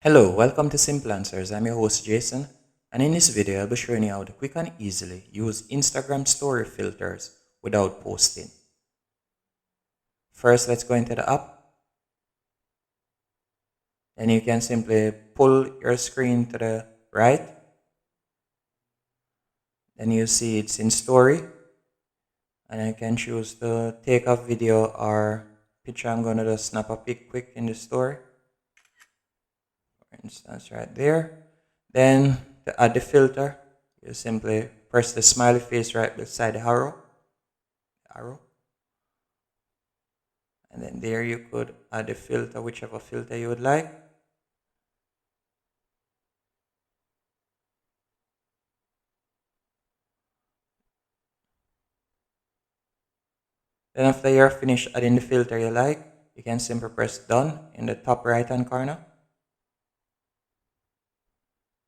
Hello, welcome to Simple Answers. I'm your host Jason, and in this video I'll be showing you how to quick and easily use Instagram story filters without posting. First, let's go into the app. Then you can simply pull your screen to the right. Then you see it's in story, and I can choose to take a video or picture. I'm gonna just snap a pic quick in the story. For instance, right there. Then to add the filter, you simply press the smiley face right beside the arrow, and then there you could add a filter, whichever filter you would like. Then after you're finished adding the filter you like, you can simply press done in the top right hand corner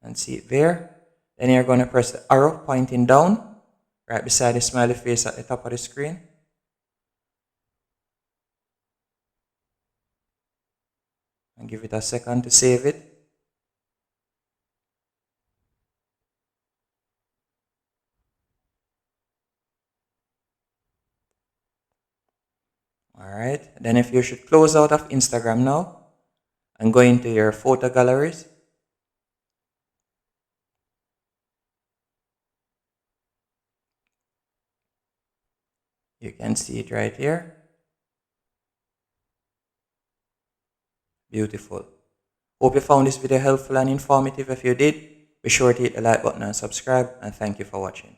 and see it there. Then you're going to press the arrow pointing down right beside the smiley face at the top of the screen. And give it a second to save it. Alright, then if you should close out of Instagram now and go into your photo galleries, you can see it right here. Beautiful. Hope you found this video helpful and informative. If you did, be sure to hit the like button and subscribe, and thank you for watching.